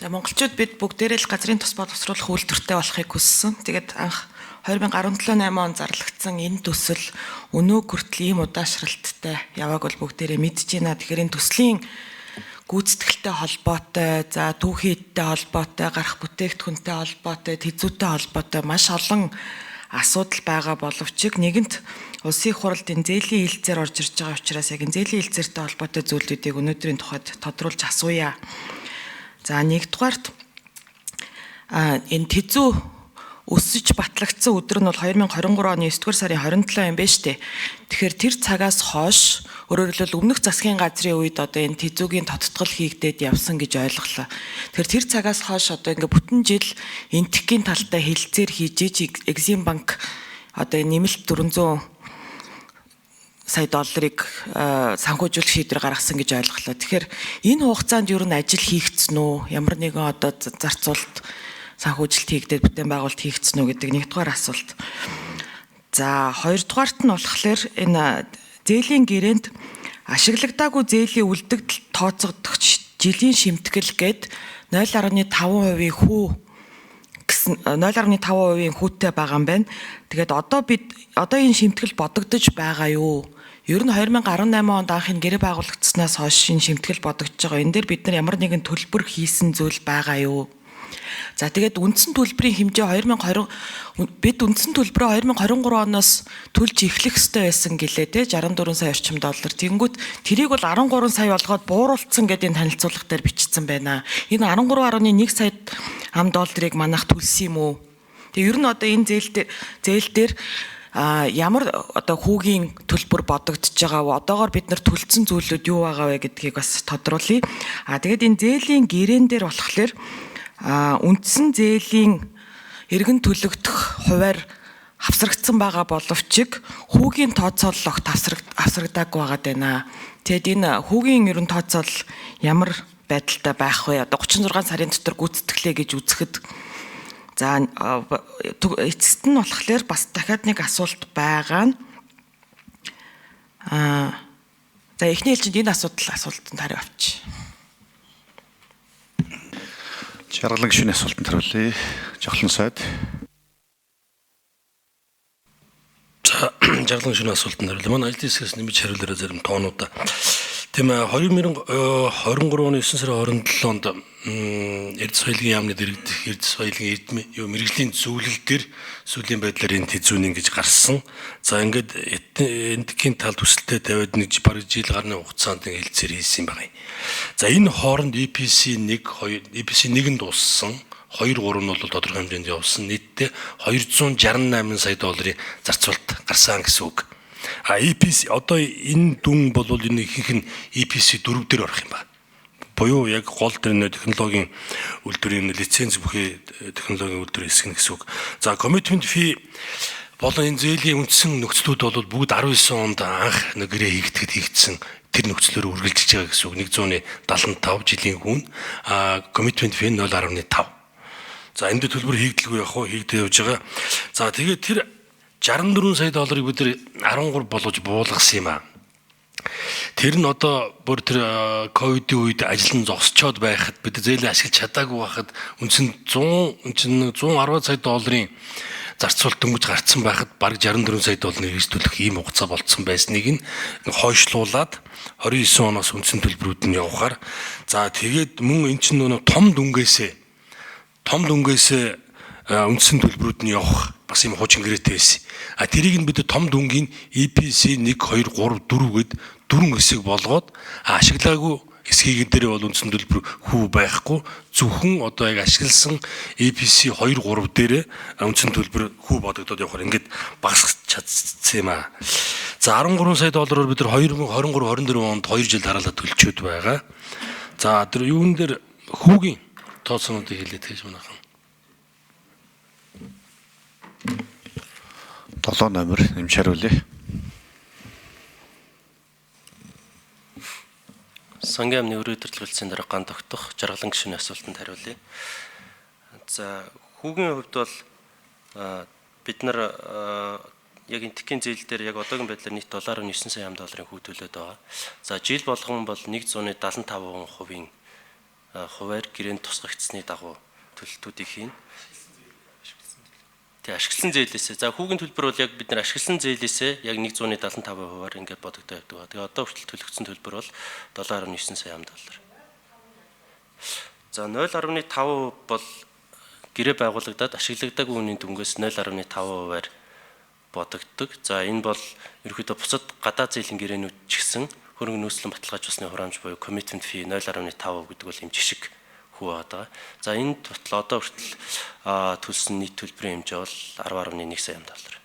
За монголчууд бид бүгдээрээ л газрын тус боловсруулах үйлдвэртэй болохыг хүссэн. Тэгээд анх 2017-8 он зарлагдсан энэ төсөл өнөө хүртэл ийм удаашралттай явааг бол бүгдээрээ мэдж байна. Тэгэхээр энэ төслийн гүйцэтгэлтэй холбоотой, за түүхийдтэй холбоотой, гарах бүтээгдэхүүнтэй холбоотой, тэзүүтэй холбоотой маш олон асуудал байгаа боловч нэгэнт улсын их хурлд энэ зээлийн хилцээр орж ирж байгаа учраас яг энэ зээлийн хилцээртэй холбоотой зүйлүүдийг өнөөдрийн тухайд тодруулж асууя. За нэгдүгээрт энэ тэзүү өсөж батлагдсан өдөр нь бол 2023 оны 9-р сарын 27 юм байна шүү дээ. Тэгэхээр тэр цагаас хойш өөрөөр хэлбэл өмнөх засгийн газрын үед одоо энэ тэзүүгийн тодтгол хийгдээд явсан гэж ойлголоо. Тэгэхээр тэр цагаас хойш одоо ингээ бүтэн жил энтхийн талтай хилцээр хийж Exim банк одоо нэмэлт 400 сая долларыг санхүүжүүлэх шийдвэр гаргасан гэж ойлголоо. Тэгэхээр энэ хугацаанд юу н ажил хийгдсэн үү? Ямар нэгэн одоо зарцуулалт санхүүжилт хийгдээд бүтээн байгуулалт хийгдсэн үү гэдэг нэгдүгээр асуулт. За хоёрдугаарт нь болохоор энэ зээлийн гэрээнд ашиглагдаагүй зээлийн үлдэгдэл тооцогдох жилийн шимтгэл гээд 0.5% хүү гэсэн 0.5% хүүтэй байгаа юм байна. Тэгээд одоо энэ шимтгэл бодогдож байгаа юу? Ер нь 2018 онд анх энэ гэрээ байгуулагдсанаас хойш энэ шимтгэл бодогдож байгаа. Энэ дээр бид нар ямар нэгэн төлбөр хийсэн зүйл байгаа юу? За тэгээд үндсэн төлбөрийн хэмжээ 2020 бид үндсэн төлбөрөө 2023 оноос төлж эхлэх ёстой байсан гэлээ те 64 сая орчим доллар. Тэнгүүт тэрийг бол 13 сая болгоод бууруулсан гэдэг энэ танилцуулга дээр бичсэн байна. Энэ 13.1 сая ам долларыг манайх төлсөн юм уу? Тэгээ ер нь одоо энэ зээл дээр ямар одоо хүүгийн төлбөр бодогдож байгаа вэ? Одоогоор бид нар төлцсөн зүйлүүд юу байгаа вэ гэдгийг бас тодруулъя. Тэгээд энэ зээлийн гэрээн дээр болохоор үндсэн зээлийн эргэн төлөгдөх хуваар хавсрагдсан байгаа боловч хүүгийн тооцоолол огт хавсрагдаагүй байгаа даа. Тэгэд энэ хүүгийн ерөн тооцоолол ямар байдалтай байх вэ? Одоо 36 сарын дотор гүйцэтгэлээ гэж үзэхэд за эцэст нь болохоор бас дахиад нэг асуулт байгаа нь за эхний ээлжинд энэ асуултанд хариу авчи. Жаргалан гишүүний асуултанд хариулъя. Жохлон сайд. За жаргалан гишүүний асуултанд хариулъя. Манай ажлын хэсгээс нэмж хариулаарай зарим тоонуудаа. Тийм ээ 2023 оны 9 сарын 27 онд Эрдэс соёлын яамны дэргэдэх Эрдэс соёлын мэрэгжлийн зөвлөл дээр сүүлийн байдлаар энэ тэзүүн ингэж гарсан. За ингээд энтхийн тал төсөлтөд тавиад нэг бараг жил гарны хугацаанд хэлцээр хийсэн юм байна. За энэ хооронд EPC 1 нь дууссан. 2 3 нь бол тодорхой хэмжээнд явсан. Нийтдээ 268 сая долларын зарцуулалт гарсан гэсэн үг. EPC одоо энэ дүн бол энэ ихэнх нь EPC 4 дээр орох юм байна. Буюу яг гол тэр технологийн үйлдвэрийн лиценз бүхий технологийн үйлдвэр хэсэг нь гэсэн үг. За commitment fee болон энэ зээлийн үндсэн нөхцлүүд бол бүгд 19 онд анх гэрээ хийгдэхэд хийгдсэн тэр нөхцлөөр үргэлжилж байгаа гэсэн үг. 175 жилийн хүн commitment fee 0.5. За энд төлбөр хийгдэлгүй явах уу? Хийгдэж явж байгаа. За тэгээд тэр 64 сая долларыг бид 13 болгож буулгасан юм аа. Тэр нь одоо бүр тэр ковидын үед ажил нь зогсчоод байхад бид зээлээ ашиглаж чадаагүй байхад үндсэн 110 сая долларын зарцуулалт дөнгөж гарцсан байхад бараг 64 сая долларын эрс төлөх ийм хугацаа болцсон байсныг нь хойшлуулад 29 оноос үндсэн төлбөрүүд нь явахаар за тэгээд мөн эн чинь нөгөө том дүнгээсээ үндсэн төлбөрүүд нь явах бас юм хуучин гэрээтэй байсан. Тэрийг нь бид том дүнгийн EPC 1 2 3 4 гэд 4 хэсэг болгоод ашиглаагүй хэсгийг дээр бол үндсэн төлбөр хүү байхгүй зөвхөн одоо яг ашигласан EPC 2 3 дээр үндсэн төлбөр хүү бодогдоод явахаар ингээд багасч чадсан юм аа. За 13 сая доллараар бид 2023 24 онд 2 жил дараалал төлчөөд байгаа. За тэр юун дээр хүүгийн тооцоонуудыг хэлээд тэгж манайхан 7 номер нэмж хариулъя. Сангийн амны өрөө өдөрлөлтийн дараа ган тогтох жаргалан гишүүний асуултанд хариулъя. За хүүгийн хувьд бол бид нар яг энтхийн зээл дээр яг одоогийн байдлаар нийт 7.9 сая долларын хүү төлөөд байгаа. За жил болгон бол 175% хуваар гэрээнд тусгагдсны дагуу төлөлтүүдийг хийн. Тэгээ ашигласан зээлээсээ за хүүгийн төлбөр бол яг бид нар ашигласан зээлээсээ яг 175%-аар ингээд бодогдоо явдаг. Тэгээ одоо хүртэл төлөгдсөн төлбөр бол 7.9 сая доллар. За 0.5% бол гэрээ байгуулагдаад ашиглагдаагүй үнийн дүнгээс 0.5%-аар бодогддог. За энэ бол ерөнхийдөө бусад гадаад зээлийн гэрээнүүд ч гэсэн хөрөнгө нөөцлөн баталгаажуулсны хураамж буюу commitment fee 0.5% гэдэг бол юм жишг хүү байгаа. За энэ тотал одоо хүртэл төлсөн нийт төлбөрийн хэмжээ бол 10.1 сая доллар.